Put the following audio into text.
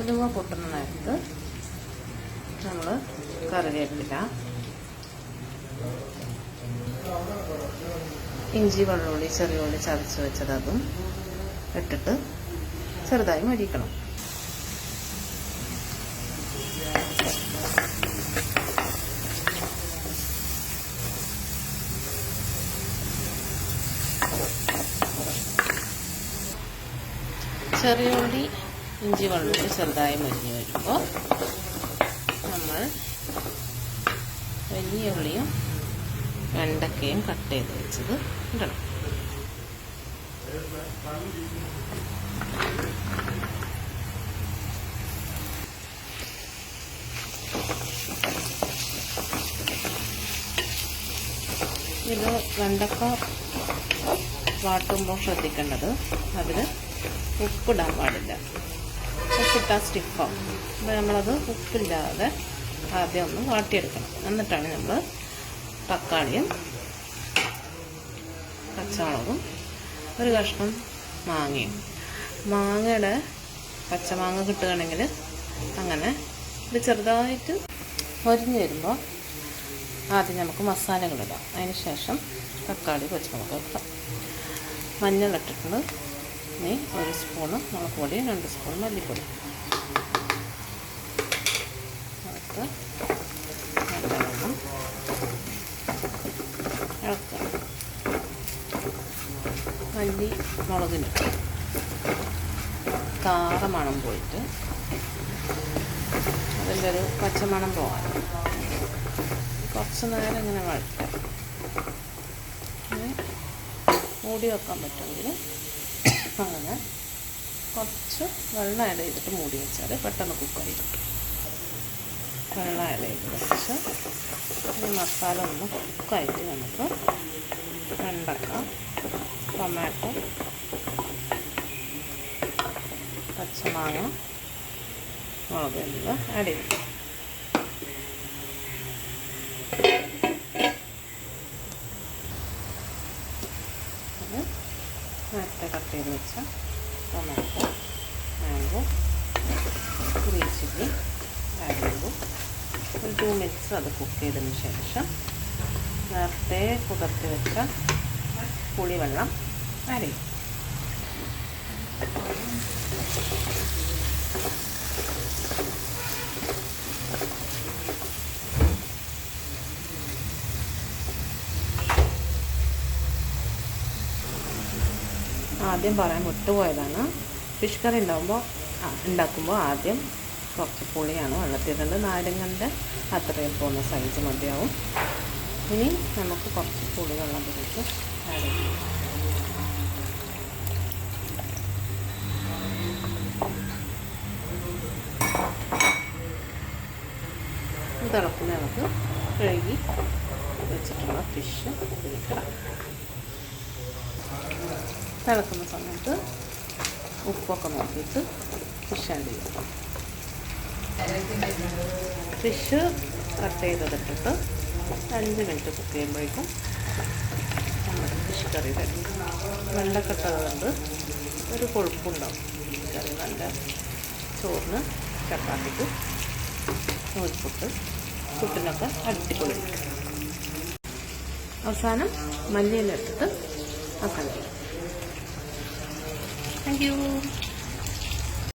ഉലുവ പൊട്ടുന്ന നേരത്ത് നമ്മൾ കറിവേപ്പില, ഇഞ്ചി, വെള്ളുള്ളി, ചെറിയ ഉള്ളി ചതച്ച് വെച്ചത് അതും ഇട്ടിട്ട് ചെറുതായി മൊരിക്കണം. ചെറിയ ഉള്ളി, ഇഞ്ചി, വെള്ളുള്ളി ചെറുതായി മൊരിഞ്ഞ് വരുമ്പോൾ നമ്മൾ വലിയ ഉള്ളിയും വെണ്ടക്കയും കട്ട് ചെയ്ത് വെച്ചത് ഇടണം. ഇത് വെണ്ടക്ക വാട്ടുമ്പോൾ ശ്രദ്ധിക്കേണ്ടത് അതിൽ ഉപ്പിടാൻ പാടില്ല. ഉപ്പിട്ടാൽ സ്റ്റിഫാവും. അപ്പോൾ നമ്മളത് ഉപ്പില്ലാതെ ആദ്യം ഒന്ന് വാട്ടിയെടുക്കണം. എന്നിട്ടാണ് നമ്മൾ തക്കാളിയും പച്ചമുളകും ഒരു കഷ്ണം മാങ്ങയും, മാങ്ങയുടെ പച്ചമാങ്ങ കിട്ടുകയാണെങ്കിൽ അങ്ങനെ ഇത് ചെറുതായിട്ട് മൊരിഞ്ഞ് വരുമ്പോൾ ആദ്യം നമുക്ക് മസാലകളിടാം. അതിന് ശേഷം തക്കാളി, പച്ചമുളക് ഇടാം. മഞ്ഞളിട്ടിട്ടുണ്ട്. ഇനി 1 സ്പൂണ് മുളക് പൊടി, 2 സ്പൂൺ മല്ലിപ്പൊടി. അടുത്ത് നല്ലവണ്ണം ഇളക്കുക. മല്ലി മുളകിന് മണം പോയിട്ട് അതിൻ്റെ ഒരു പച്ചമണം പോകാൻ കുറച്ച് നേരം ഇങ്ങനെ വഴറ്റാം. മൂടി വെക്കാൻ പറ്റുമെങ്കിൽ അങ്ങനെ കുറച്ച് വെള്ളം ആഡ് ചെയ്തിട്ട് മൂടി വെച്ചാൽ പെട്ടെന്ന് കുക്കായി കിട്ടും. വെള്ളം ആഡ് ചെയ്ത് വെച്ച് ഈ മസാല ഒന്ന് കുക്കായിട്ട് നമുക്ക് വെണ്ടക്ക, ടൊമാറ്റോ, പച്ചമാങ്ങ, മുളക് എന്നിവ ആഡ് ചെയ്യും. അത് നേരത്തെ കട്ട് ചെയ്ത് വെച്ച tomato, mango, green chilli add ചെയ്തു. ഒരു 2 മിനിറ്റ്സ് അത് കുക്ക് ചെയ്തതിന് ശേഷം നേരത്തെ കുതിർത്തി വെച്ച പുളിവെള്ളം ആഡ് ചെയ്യും. ആദ്യം പറയാൻ വിട്ടുപോയതാണ്, ഫിഷ് കറി ഉണ്ടാക്കുമ്പോൾ ആദ്യം കുറച്ച് പുളിയാണ് വെള്ളത്തിയിടേണ്ടത്. നാരങ്ങൻ്റെ അത്രയും പോകുന്ന സൈസ് മതിയാവും. ഇനി നമുക്ക് കുറച്ച് പുളി വെള്ളം പിടിച്ച് ആഡ് ചെയ്യാം. തിളക്കുന്ന നമുക്ക് കഴുകി വെച്ചിട്ടുള്ള ഫിഷ് ഇതിലിടാം. തിളക്കുന്ന സമയത്ത് ഉപ്പൊക്കെ നോക്കിയിട്ട് ഫിഷ് ആഡ് ചെയ്യാം. ഫിഷ് കട്ട് ചെയ്തിട്ടിട്ട് 5 മിനിറ്റ് കുക്ക് ചെയ്യുമ്പോഴേക്കും നമ്മുടെ ഫിഷ് കറി റെഡി. വെള്ളക്കെട്ടതുകൊണ്ട് ഒരു കൊഴുപ്പുണ്ടാവും കറി. നല്ല ചോറിന്, ചപ്പാത്തിക്ക്, നൂൽപുട്ട്, പുട്ടിനൊക്കെ അടിപൊളി. അവസാനം മല്ലിയില ഇട്ടിട്ട് ആക്കാൻ കഴിയും. Thank you.